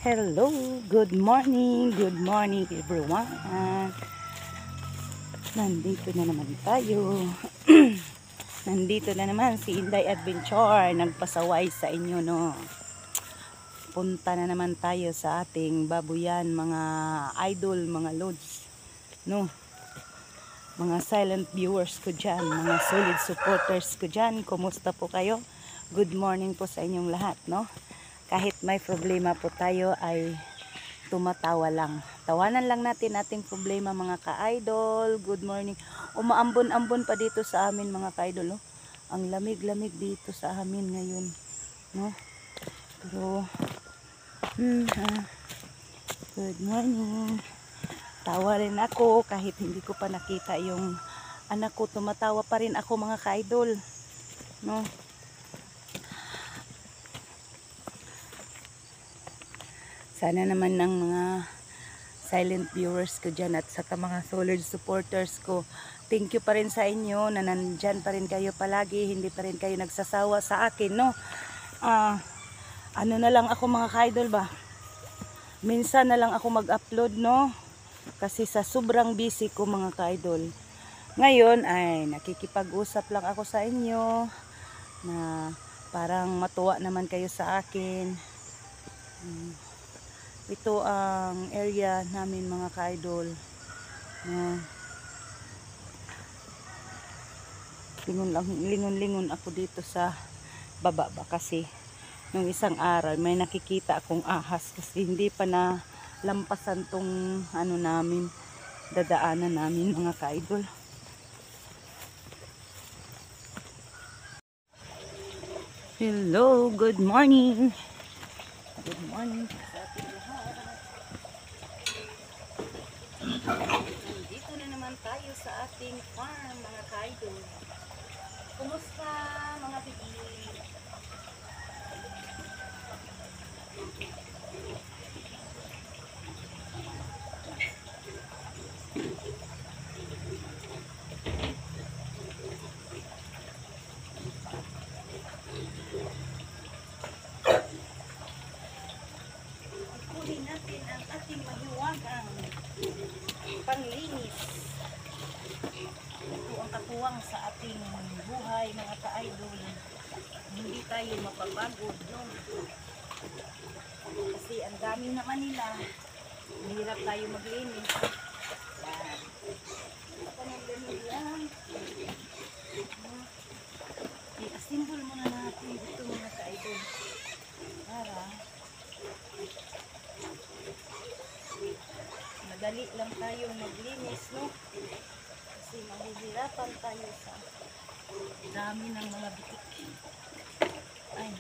Hello, good morning everyone. Nandito na naman tayo. Nandito na naman si Inday Adventure, nagpasaway sa inyo, no. Punta na naman tayo sa ating babuyan, mga idol, mga lods, no. Mga silent viewers ko dyan, mga solid supporters ko dyan, kumusta po kayo? Good morning po sa inyong lahat, no. Kahit may problema po tayo ay tumatawa lang. Tawanan lang natin ating problema, mga ka-idol. Good morning. Umaambon-ambon pa dito sa amin, mga ka-idol. Oh. Ang lamig-lamig dito sa amin ngayon. No? Pero, good morning. Tawa rin ako kahit hindi ko pa nakita yung anak ko. Tumatawa pa rin ako, mga ka-idol. No? Sana naman ng mga silent viewers ko dyan at saka mga solid supporters ko, thank you pa rin sa inyo na nandyan pa rin kayo palagi, hindi pa rin kayo nagsasawa sa akin, no. Ano na lang ako, mga ka-idol, ba, minsan na lang ako mag-upload, no, kasi sa sobrang busy ko, mga ka-idol. Ngayon ay nakikipag-usap lang ako sa inyo na parang matuwa naman kayo sa akin. Ito ang area namin, mga ka-idol. Lingon-lingon ako dito sa baba ba, kasi nung isang araw may nakikita akong ahas kasi hindi pa na lampasan tong ano namin, dadaanan namin, mga ka-idol. Hello, good morning. Good morning sa ating lahat. Dito na naman tayo sa ating farm, mga ka-idol. Kumusta, mga bibi? Kunin natin ang ating mahiwagang panglinis. Ito ang katuwang sa ating buhay, mga ka-idol. Hindi tayo mapapagod, no? Kasi ang dami naman nila. Mahirap tayo maglinis. Yan. Ito naglinis yan. I-assemble muna natin ito, mga ka-idol. Para madali lang tayo maglinis, no? Kasi mahihirapan tayo sa dami ng mga bitik. Ay.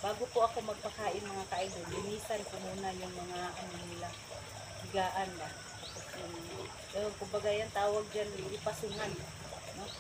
Bago po ako magpakain, mga ka-idol, linisan ko muna yung mga ano nila, higaan ba. Tapos yung, kumbaga yan tawag dyan, ipasungan. No?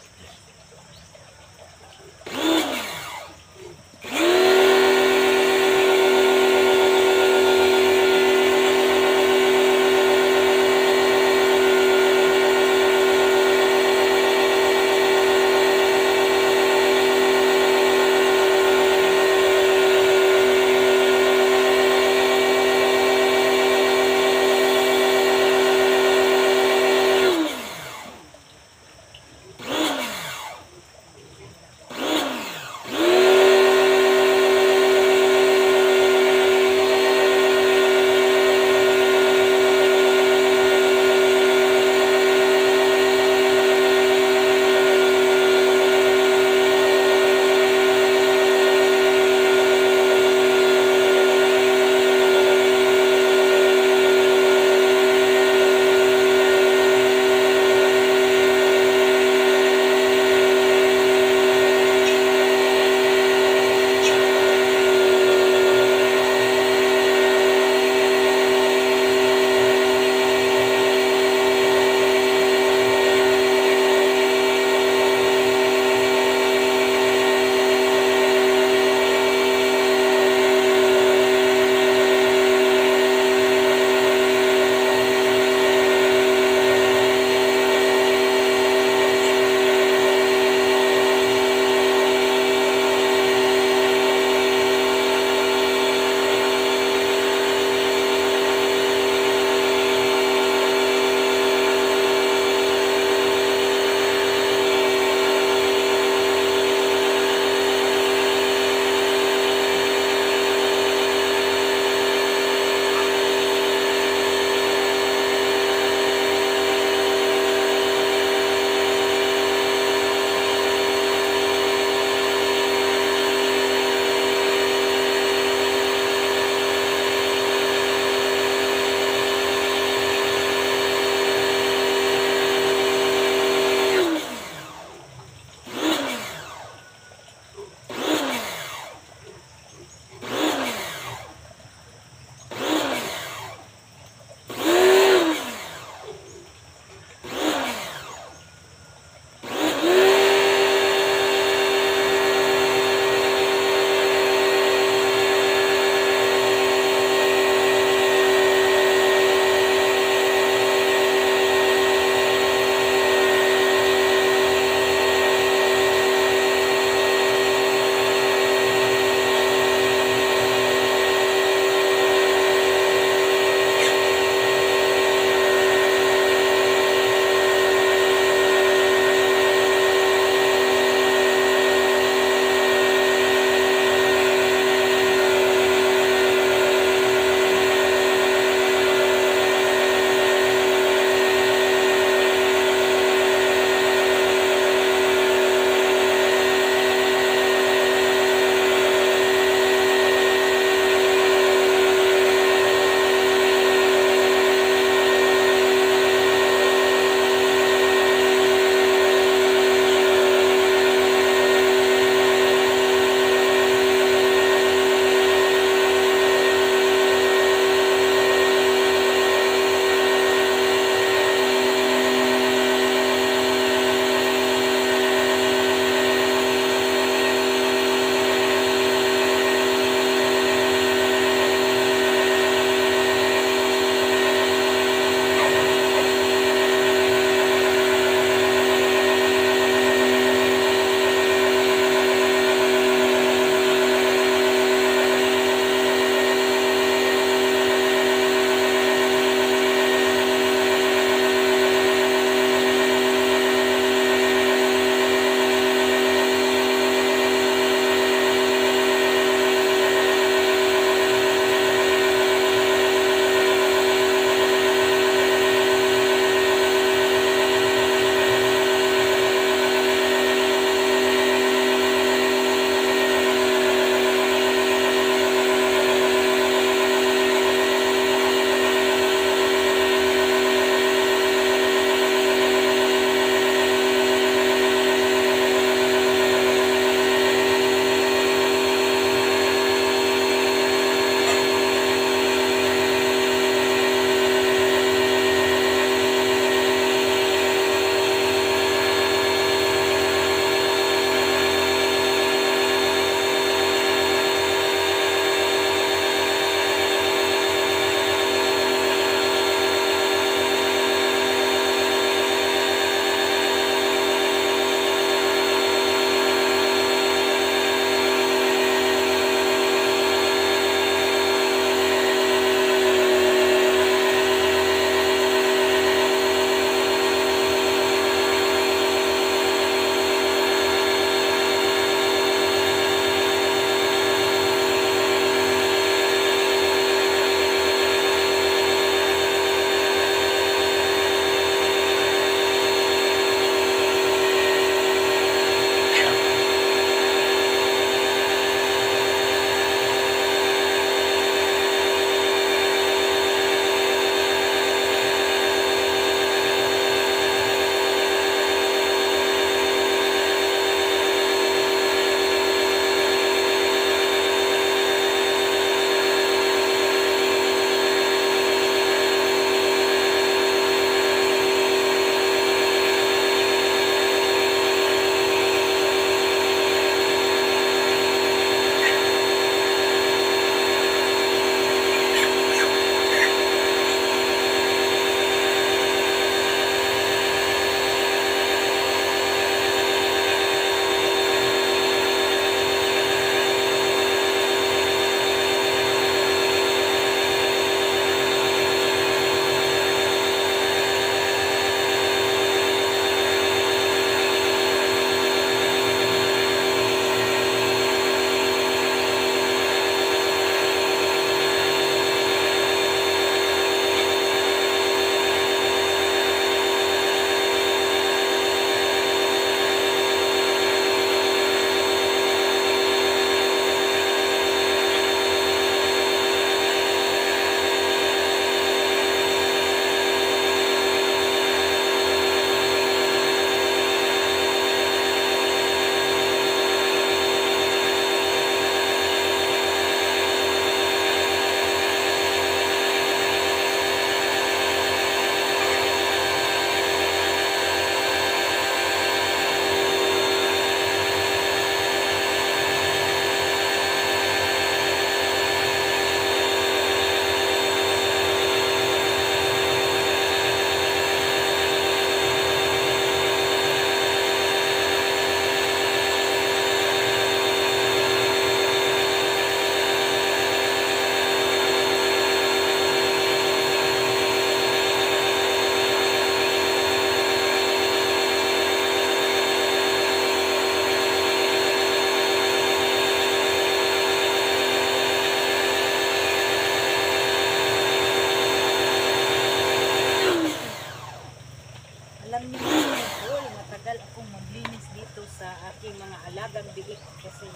Alam niyo mga idol, matagal akong maglinis dito sa aking mga alagang biik kasi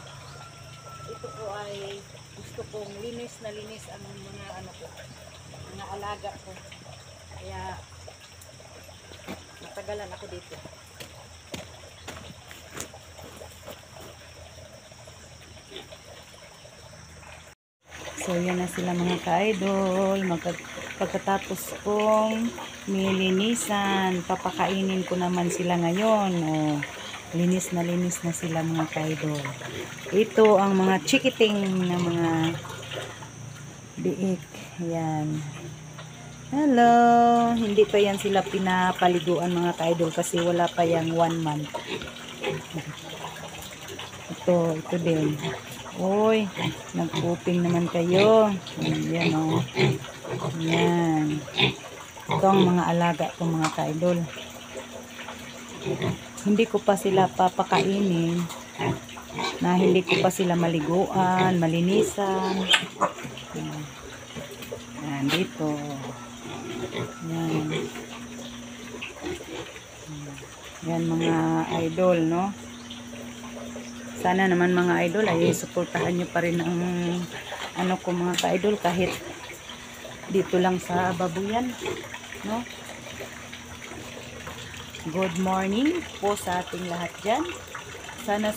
ito po ay gusto kong linis na linis ang mga ano ko, mga alaga ko. Kaya matagalan ako dito. So yan na sila mga ka-idol. Pagkatapos kong nilinisan, papakainin ko naman sila ngayon. O, linis na sila mga ka-idol. Ito ang mga chikiting na mga biik. Yan. Hello! Hindi pa yan sila pinapaliguan mga ka-idol kasi wala pa yung 1 month. Ito din. Uy, nag-pooping naman kayo. Yan o. Yan. Ito ang mga alaga ko mga ka-idol. Hindi ko pa sila papakainin na hindi ko pa sila maliguan, malinisan. Yan, dito. Yan. Yan mga idol, no? Sana naman mga idol ay suportahan nyo pa rin ang ano ko mga ka-idol kahit dito lang sa babuyan, no? Good morning po sa ating lahat dyan. Sana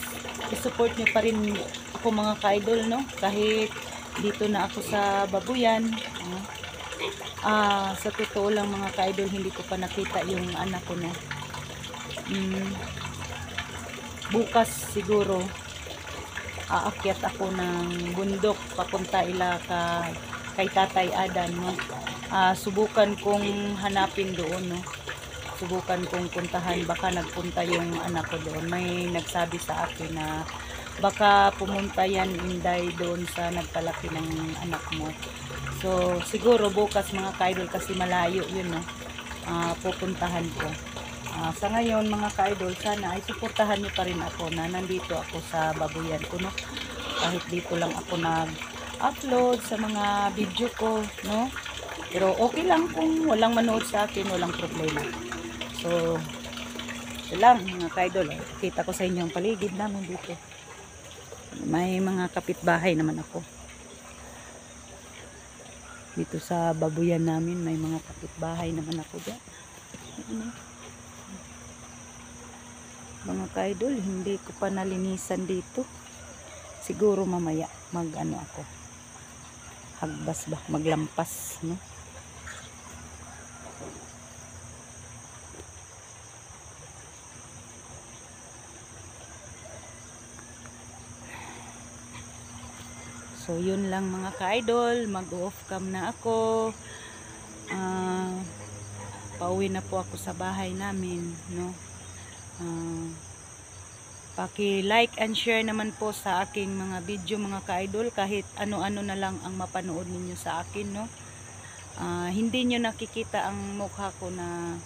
isupport nyo pa rin ako mga ka-idol, no? Kahit dito na ako sa babuyan, no? Sa totoo lang mga ka-idol, hindi ko pa nakita yung anak ko na bukas siguro aakyat ako ng bundok papunta kay Tatay Adan, no? Subukan kong hanapin doon, no? Subukan kong puntahan, baka nagpunta yung anak ko doon. May nagsabi sa akin na baka pumunta yan Inday doon sa nagpalaki ng anak mo. So siguro bukas mga ka-idol kasi malayo yun, no? Pupuntahan ko. Sa ngayon mga ka-idol, sana ay suportahan niyo pa rin ako na nandito ako sa babuyan ko, no? Kahit dito lang ako nag-upload sa mga video ko, no? Pero okay lang kung walang manood sa akin, walang problema. So ito lang mga ka-idol, kita ko sa inyo ang paligid namin dito. May mga kapitbahay naman ako dito sa babuyan namin, may mga kapitbahay naman ako dyan. Mga ka-idol, hindi ko pa nalinisan dito. Siguro mamaya mag-ano ako. Hagbas ba? Maglampas, no? So, yun lang mga ka-idol. Mag-off cam na ako. Pauwi na po ako sa bahay namin, no? Paki-like and share naman po sa aking mga video mga ka-idol, kahit ano-ano na lang ang mapanood ninyo sa akin, no? Hindi nyo nakikita ang mukha ko na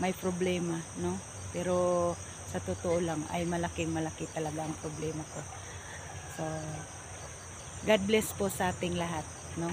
may problema, no? Pero sa totoo lang ay malaking-malaki talaga ang problema ko. So God bless po sa ating lahat, no?